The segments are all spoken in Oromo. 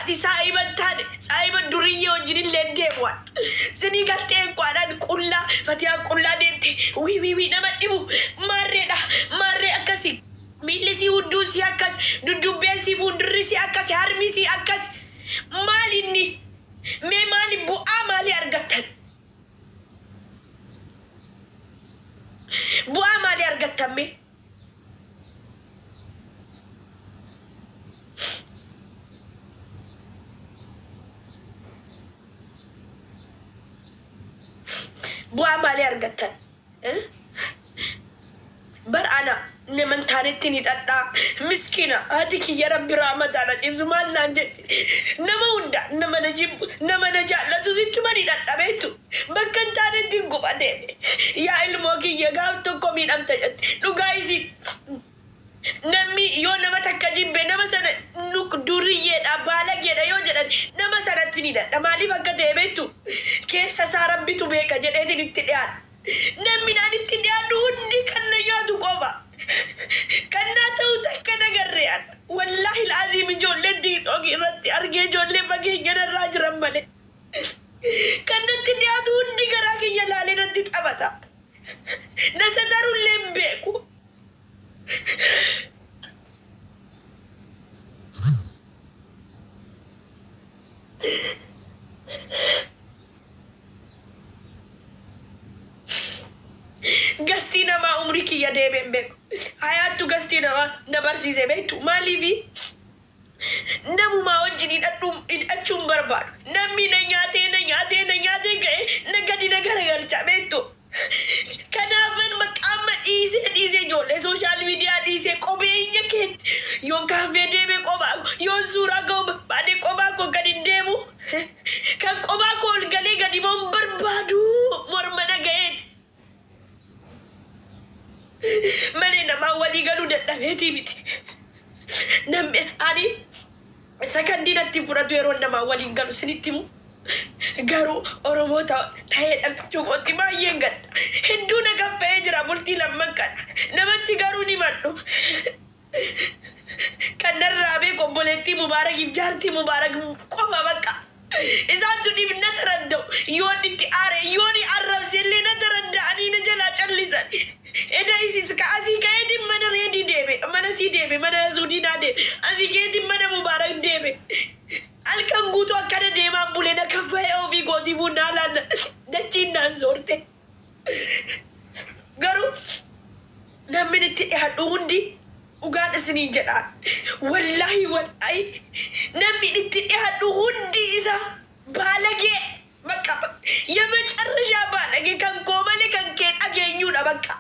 دي سايبا تاني سايبا دورية وجرين لنديوان سني قلتين قوانا كلها فتيا كلها دينتي وي نما إبو مرة أكاسي ميلسي ودوسي أكاس دودوبيسي فندرسي أكاسي هرميسي أكاس ماليني مالي بو مالي أرغتن بو مالي أرغتن مي بوا مالي أرغتن بر أنا نمن تانتني دادا مسكينة هاتيك يا رب رحمتنا جيم زمان لانجت نما وندا نما نجيب نما نجا لا تزيد ماني دادا بيتو بكن تانتين قو بعدين يا علموكي يا قاو تقومين أم تجت نقايزي نمي يو نما تكجيب بنما سنة نك دورية أبالك يدا يو جدا نما سنة تني دادا مالي بكتة بيتو كيس سارم بيتو بيكا جدا إذن التديان نمي ناني التديان ودي كنا يادو قوبا كنا توتا كنا قريان والله العظيم جول لدي اوكي رتي ارجي جول لي بقي جنا راج رمله كنا تنياتو ودي قراكي يلالي ردي تابتا نسدارو لمبيكو Gastina ma umriki ya debe mbeko hayatu Gastina ma nabarsiise beetu maaliifi namu ma wajjini achum barbaadu namni na nyaate gae nagadi nagara galcha beetu kanaafan maqaama dhiise ijoollee social media dhiise qobeenya keet yoo gaafee deeme qobaa yoo suuraa ga'u baade qobaa koo gadi deemu kan qobaa koo ol galee gadi boon barbaadu morma naga'eeti mane nama wali galu dadhabeti miti namni ani sakandinatti fudhatu yeroo nama waliin galu sinittimu garuu Oromoo ta'eedhaan cuqootti baay'een gadda hedduu na gaffa'ee jira bultii lamman kana namatti garuu ni madhu kan narraa beeku obboleettii Mubaarakiif jaartii Mubaarak qofa bakka isaantu dhibna taradda'u yoon itti aare yoon arrabsillee na taradda'anii na jalaa callisan eda isis ka asikeeti mana reedi deebe mana si deebe mana zudina de asikeeti mana Mubarak deebe alkan guutu akkana deemaan bulee na kaffa'ee ofii gootii bunnaalaan dachiin naan soorte garuu namni itti dhiyaadhu hundi ugaan isinii jedha wallahi namni itti dhiyaadhu hundi isa baalagee bakka የመጨረሻ ባለጌ kan koomale kan kee dhageenyuudha bakka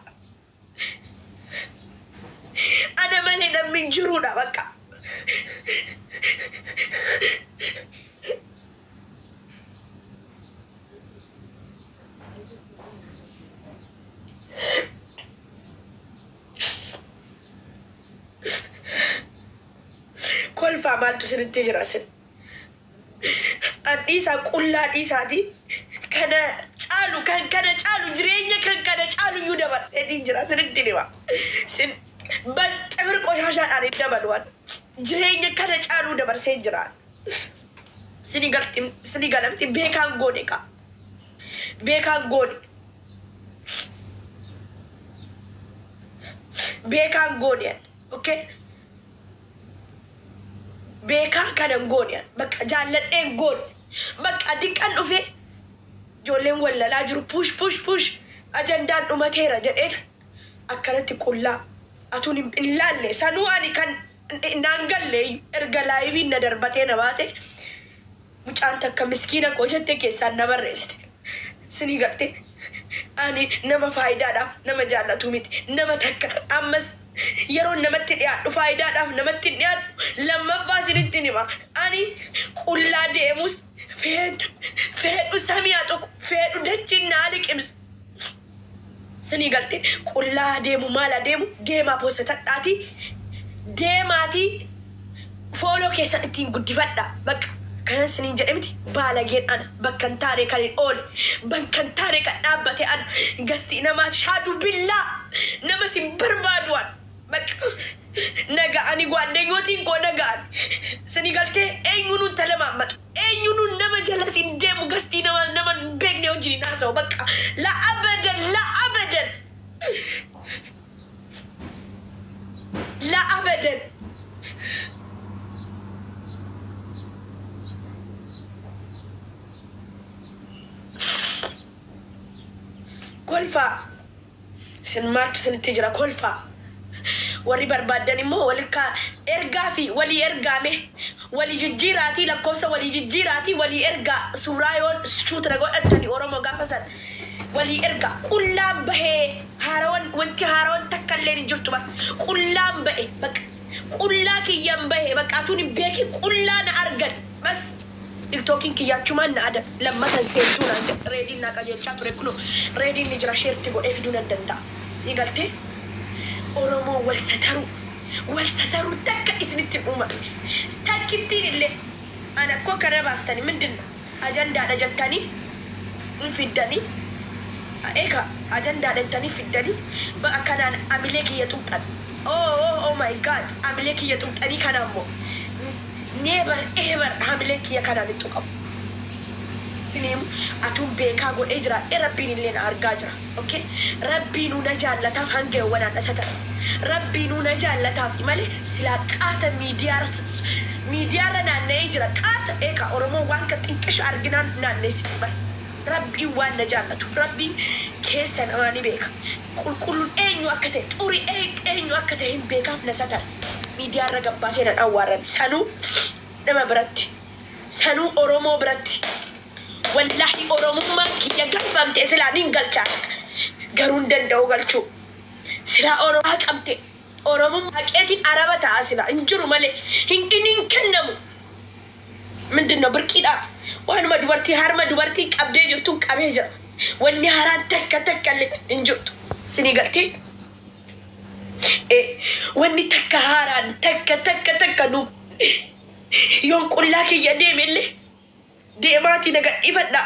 ana malee namni jiruudha bakka kolfaa maaltu sinitti jira sin Adisa kulla isaati kana caalu jireenya kan kana caalu yu dabarsee jira sinitti nima sin bal'amir qoshashaadhaan dabaluwan jireenya kana caalu dabarsee jira sini galamti beekaan goone ka beekaan goone okay beka kanan goniya baka jalladeen gon baka dikan dhufe jolleen wallala jiru push ajandaan dhumateera jedheen akkanatti qullaa atuun hin laalle sanuu ani kan naangalle erga laayibiin na darbatee na baase mucaan takka miskiina koo jette keessaan na barreessite sinii garte ani nama faayidaadhaaf nama jaallatu miti nama takka ammas yeroo namatti dhiyaadhu faayidaadhaaf namatti dhiyaadhu lammaffaa sinitti nima ani qullaa deemus fedhu samiyaa tokko fedhu dachiin naa liqimsu sinii galte qullaa deemu maala deemu deemaa postatadhaati deemaatii fooloo keessan ittiin guddifadha bakka kanan siniin jedhe miti baalageen ana bakkan taaree kan hin oole bakkan taaree kan dhaabbate ana gastii namaa shaadu billaa nama sin barbaaduwan Naga ani guaddengotiin ko nagaan sini galte eenyuun هاسو بقى لا أبدا لا أبدا لا أبدا كلفا سنمارتو سنتجرا كلفا وري بربادني مو ولكا إرجافي ولي إرجامه ولي ججيراتي لكوسا ولي ججيراتي ولي إرجا سورايون شو ترى أنتني أورما قافزن ولي إرجا كلام به هارون وانت هارون تكلني جرتوا كلام به بك كلاك ينبه بك أتوني بيكي كلنا أرجن بس التوكين كي ياتشمان نادا لما تنسيتونا ريدين ناقا جاتو ركنو ريدين نجرا شيرتي بو إفدونا الدندا يقالتي أورمو والسترو تكا إسنتي أمة تاكتين اللي أنا كوكا نباستاني من دنا أجندا نجتاني نفيداني إيكا أجندا نجتاني فيداني بقى كان أميليكي يتوتان أوه ماي جاد أميليكي يتوتاني كان أمو never ever أميليكي يكانا نتوكم سنيم أتوم بيكا قول إجرا ربين اللي نارجاجرا أوكي ربينو نجال لتاف هنجي وانا نسيت ربينو نجال لتاف مالي سلاكات ميديار نانيجرا كات إيكا أورمو وانك تنكش أرجنان نانيسي ربي وان نجال لتوف ربي كيسن أماني بيكا كل أينو أكته أوري أينو أكته هم بيكا في نسيت ميديار رجباسين الأوارد سانو نما براتي سانو أورمو براتي والله أورمو ما كي يقفم تسلا نينغالشا غرون دندو غالشو سلا أورمو هكمتي أورمو هكيتين عربة تاسلا انجرو مالي هنكنين كنمو من دنا بركيدا وأنا ما دبرتي هارما دبرتي كابدي جرتون كابيجا واني هاران تكا اللي انجرتو سني قلتي واني تكا هاران تكا نوم يوم كلاك يا ديم اللي ديماتي نجا إفدا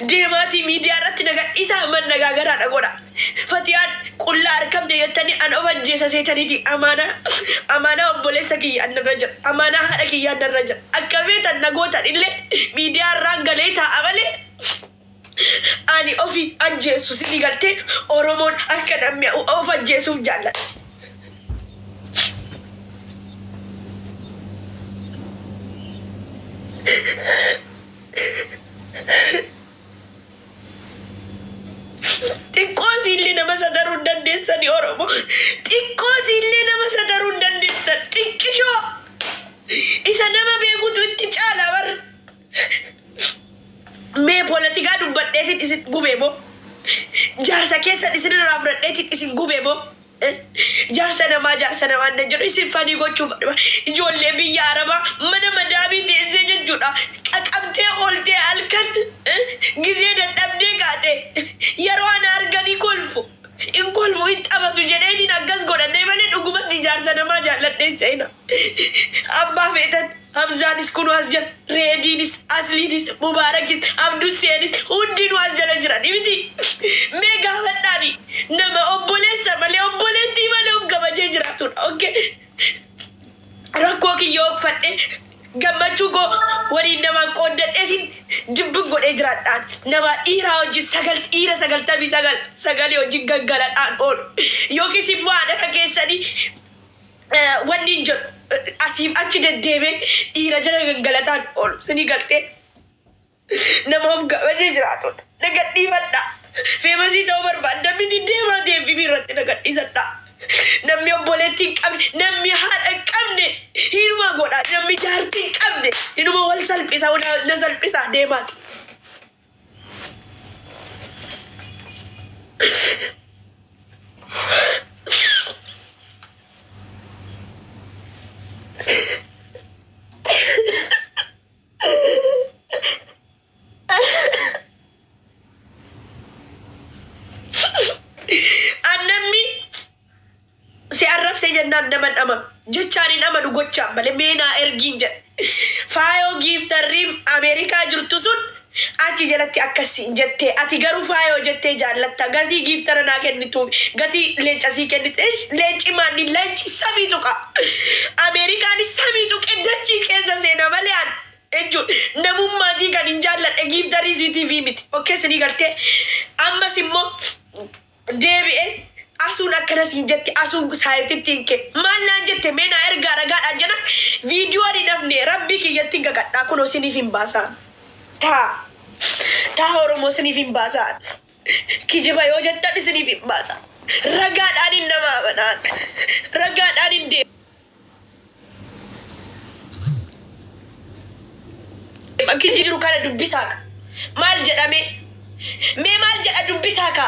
ديماتي ميديارات نجا إسا من نجا غران أقولا فتيان كلا أركب ديتني أنا أفجع سيتني دي أمانة أمبوليس كي أنا رجل أمانة هركي أنا رجل أكمل تنقوتا إللي ميديار رانغليتا أغلي أني أوفي أنجيسو سيني قلتي أورومون أكاديميا أوفا جيسو جالا Tikkosi illee nama sadaruu dandeessani Oromoo. Tikkosi illee nama sadaruu dandeessan. Xiqqishoo isa nama beekutu itti caala bar. Mee poolitikaa dubbadheetiin isin gubee moo? Jaarsa keessan isin irraa fudhadheetiin isin gubee moo? Jaarsa namaa na jedhu isin fanii gochuuf ijoollee biyya Arabaa mana madaabii teessee jechuudha. Qaqabtee ooltee halkan gizee dadhabdee kaate yeroo ana arganii kolfu in kolfu in taphatu jedheetiin akkas godhannee malee dhugumatti jaarsa namaa jaalladheen seena. Abbaa feetan Hamzaanis kunu as jira Reediinis Asliinis Mubaarakis Abduseenis hundinuu as jala jiran miti. Mee gaafadhaani nama obboleessa malee obboleettii malee of gabajee jiraatudha. Okay. Rakkoo kiyyoo uffadhe gammachuu koo waliin namaan qooddadheetiin jibbin godhee jiraadhaan nama dhiiraa wajjin sagaltamii sagalee wajjin gangaladhaan oolu yookiis immoo haadha keessanii wanni hin jedhu asiif achi deddeebee dhiira jala gangalataan oolu sinii galtee nama of gabajee jiraatudha. Nagadhiifadhaa feemasii ta'uu barbaadda miti deemaa deebii irratti nagadhiisadhaa. Namni obboleettii hin qabne namni haadha hin qabne hiruma godha namni jaartii hin qabne inuma wal salphisa na salphisa deemaati. Jennaan nama nama jechaan nama du gochaan malee meenaa ergiin jedhe faayoo giiftarriin Ameerikaa jirtu sun achi jalatti akkasiin jettee ati garuu faayoo jettee jaallatta gatii giiftara naa kennituuf gatii leencasii kennite leenci maanni leenci samii tuqa Ameerikaanis samii tuqe dachii keessa seena malee Ejo namummaa sii kan hin jaalladhe giiftarii CTV miti. Okkee sinii galtee ammas immoo deebi'ee asuun akkana siin jetti asuun saayititti hin kee maal naan jette mee naa ergaa ragaadhaan jedhan viidiyoo ni nafne rabbii kiyyatti hin gagadhaa kunoo siniif hin baasaan. Taa Oromoo siniif hin baasaan. Kijiba yoo jettan siniif hin baasaan. Ragaadhaan hin nama amanaan. Ragaadhaan hin deemu. Bakki jiru kana dubbisaa ka. Maal jedhame? Mee maal jedha dubbisaa ka?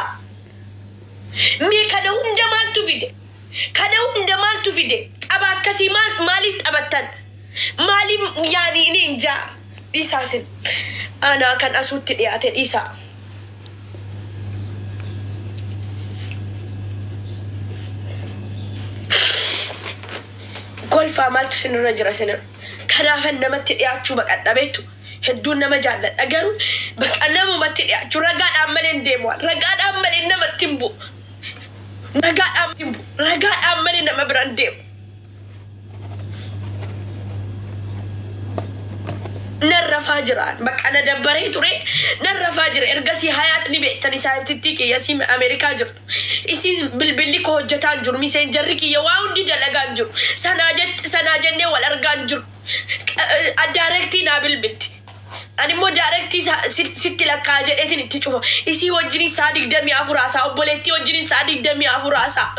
Mee kana hunda maaltu fide? Kana hunda maaltu fide? Qaba akkasii maaliif taphattan? Maaliif yaani inni hin jaa? Dhiisaa sin. Anaa kan asuutti dhiyaate dhiisaa. Golfaa maaltu sinirra jira sinirra? Kanaafan namatti dhiyaachuu baqadha beektu. Hedduun nama jaalladha garuu bakka namumatti dhiyaachuu ragaadhaan malee hin deemu. Ragaadhaan malee namatti hin bu'u. Ragaadhaan hin bu'u. Ragaadhaan malee nama bira hin deemu. Narrafaa jiraan bakka na dabbaree ture narrafaa jira ergasii hayaatni beektan isaanitti kiyyasii Ameerikaa jiru. Isin bilbilli koo hojjetaa hin jiru miseenjarri kiyya waa hundi dalagaa hin jiru. Sanaa jennee wal argaa hin jiru. Daarektii naa bilbilti. Ani immoo daarektii sitti lakkaa jedheetiin itti cufa. Isii wajjin isaa 24 haasaa obboleettii wajjin isaa 24 haasaa.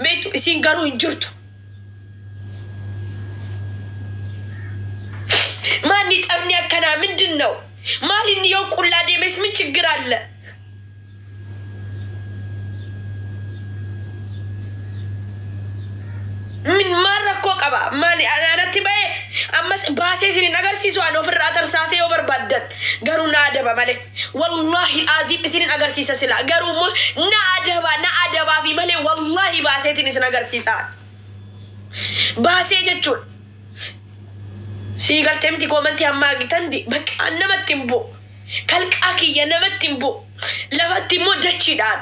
Beektu isin garuu hin jirtu. Maani xabni akkana ምንድን ነው? ማሊን yoo qullaa deemes ምን ችግር አለ? ምን ማረኮ ቀባ ማሊ አናቲ ባይ አመስ ባሴ ሲን አገርሲሱ አኖ ፍራ ተርሳሴ ወበርባደን ገሩና አደባ ማለ والله العظيم ሲን አገርሲሳ ስላ ገሩሞ ና አደባ ፊ ማለ والله ባሴ ትንስ አገርሲሳ ባሴ ጀቹን Sigal temti komanti amma gitandi bakka namatti imbo kalqaa kiyya namatti imbo lafatti immoo dachiidhaan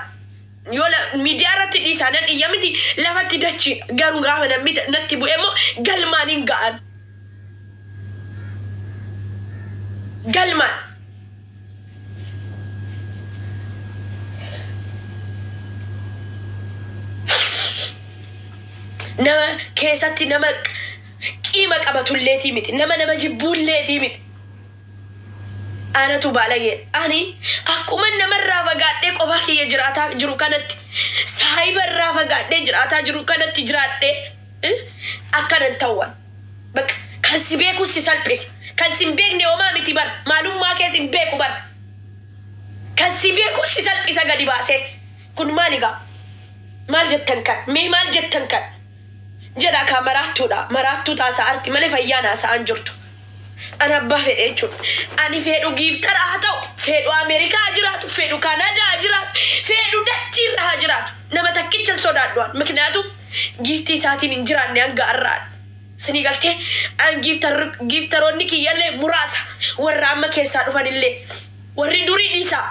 yoo miidiyaa irratti dhiisaanan iyya miti lafatti dachi garuu gaafa namni natti bu'e immoo galmaan hin ga'an galmaan nama keessatti nama Qima qabatulleetii miti nama jibbulleetii miti. Anatu baalagee ani akkuma namarraa fagaadhee qofaa kiyya jiraataa jiru kanatti saayibarraa fagaadhee jiraataa jiru kanatti jiraadhee akkanan ta'uwan. Bakka kan si beeku si salphisi kan si hin beekne homaa miti bar maalummaa keessa hin beeku bar kan si beeku si salphisa gadi baasee kun maaligaa maal jettan kan mee maal jettan kan. Jada ka marattu taasa arti malee fayyaana sa'an jirtu. Ana abbaa fedhe jechuudha. Ani fedhu giiftara haa ta'u, fedhu Ameerikaa jiraatu, fedhu Kanadaa jiraatu, fedhu dachiirra haa jiraatu. Nama takkicha sodaadhuan. Miknyaatu giiftii isaatiin hin jiraanne hanga har'aan. Sinii galtee an giiftaroonni kiyyallee muraasa warra amma keessaa dhufanillee warri durii dhiisaa.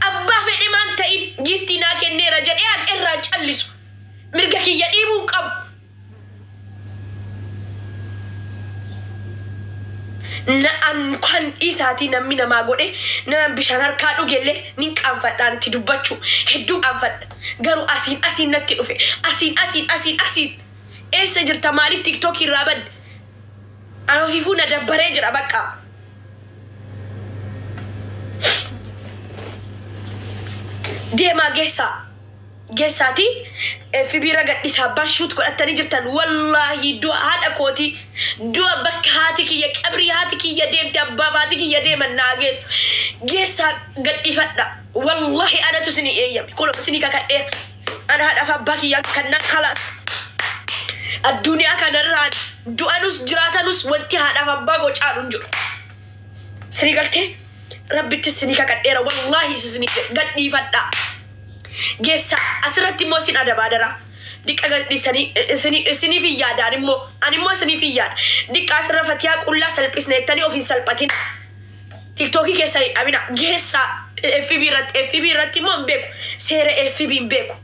Abbaa fedhe maan ta'in giiftii naa kenneera jedhee an irraa callisu. Mirga kiyya dhiibuu qabu. Na'an kan isaatii namni namaa godhe nama bishaan harkaa dhugellee nin qaanfadhaan itti dubbachuu hedduu qaanfadha. Garuu asiin natti dhufe asiin eessa jirta maaliif TikTok irraa badde? An ofiifuu na dabbaree jira bakka. Deemaa geessaati fibira gadhiisaa bashuut godhatanii jirtan wallahi du'a haadha kooti du'a bakka haati kiyya qabrii haati kiyya deemte abbaa haati kiyya deeman naa geessaa gadhiifadha wallahi anatu sini eeyyame kun sini kakadhee ana haadhaaf abbaa kiyya kanna kalaas addunyaa kanarraa du'anus jiraatanus wanti haadhaaf abbaa gocaalu hin jiru sini galtee rabbitti sini kakadheera wallahi sini gadhiifadha. Geessa asirratti immoo sin adabaadara. Diqqa gadhiisanii isiniif hin yaadaan immoo ani immoo isiniif hin yaada. Diqqa asirra fatiyaa qullaa salphisneettanii ofiin salphatin. TikTokii keessanii dhabina. Geessa FB irratti immoo hin beeku. Seera FB hin beeku.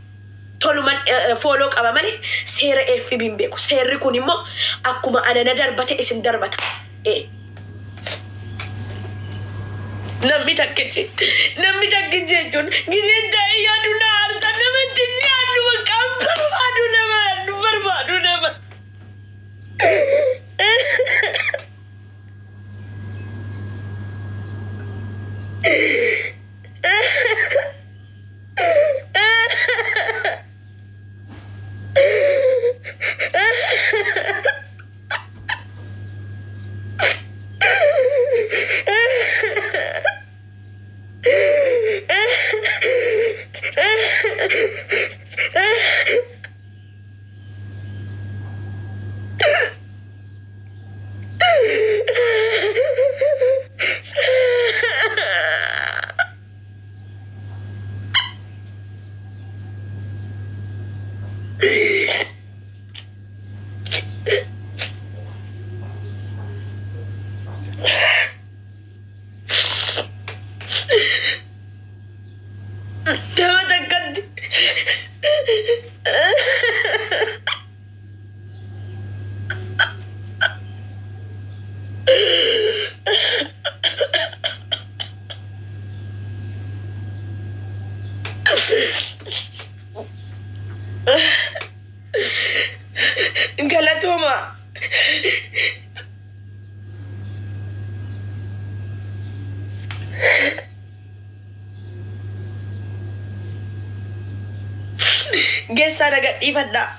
Toluman fooloo qaba malee seera FB hin beeku. Seerri kun immoo akkuma anana darbate isin darbata. إيه نمي تكتشي جون جزين داي يا دونا أرسل نمي تني أدو وكام بربادو نما Galatoma. Gessa naga ifadda.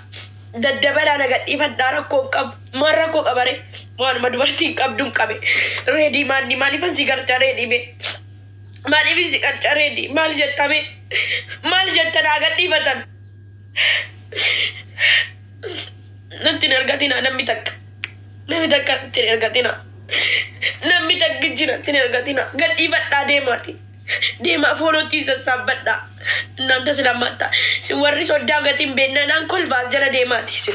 Daddabala naga ifadda rakko qab marrakko qabare. Waan madbarti qabdun qabe. Ready man ni mali fasi garcha ready be. Mali fasi garcha ready. Mal jettame. Mal jettana naga ifatan. Nanti nergatina nammi takka nanti nergatina nammi takka jira nanti nergatina gadi badda dema foloti sabbadda nanta silamata si warri sodda gatin benna nan kol vas jara demati si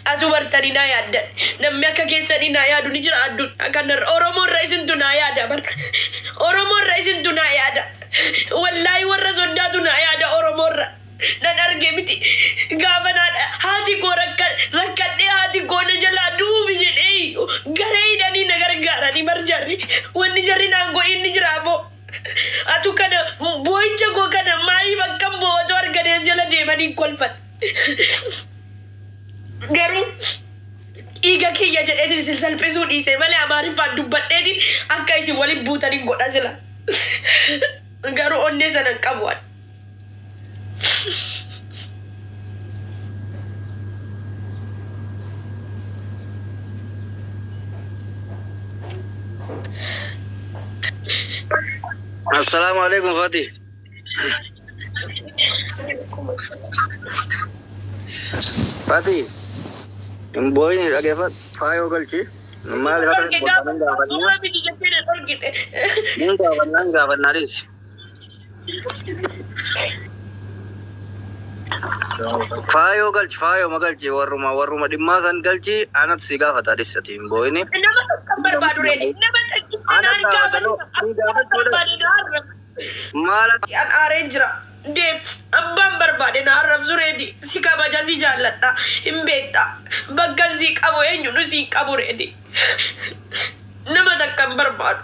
atu wartani na yadda nammi akka keessani na yadu ni jira addu akan oromo raisin tuna yada bar oromo raisin tuna yada wallahi warra sodda tuna yada oromo ra dan arge miti gabana hati ko rakkadde hati ko na jala duubi jedhee garee dani nagar gara ni marjarri wonni jarri nango inni jirabo atu kana boycha go kana mai bakkam bo to argade jala de mani kolfat garu iga kiyya jedhee silsal pesu dhiise malee amaari fa dubbadheetiin akka isin wali buutanii godha sila garu onne sanan qabwan Assalamu alaikum Fatih. Fatih, boy ni lagi fayo galchi. Mal gaban naris. Fayo magalchi warruma dimmasan galchi anat siga fatadis satin boy ni. Barbadu ready. Mala an arrange de abban barbade na arab zuredi sika bajazi jallata imbeta baggan zi qabo enyu no zi qabo ready nama takkan barbadu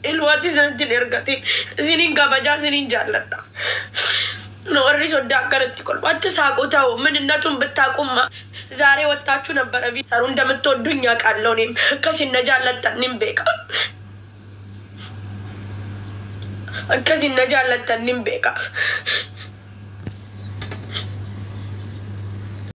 ilwati zantin ergati zinin gabaja zinin jallata no warri sodda karati kol watta saaqotaw minnatum bittaqumma ዛሬ ወጣችሁ ነበር ቢሰሩ እንደምትወዱኝ ያውቃለሁ እኔም ከሲነ ጃለተንም በቃ ከሲነ ጃለተንም በቃ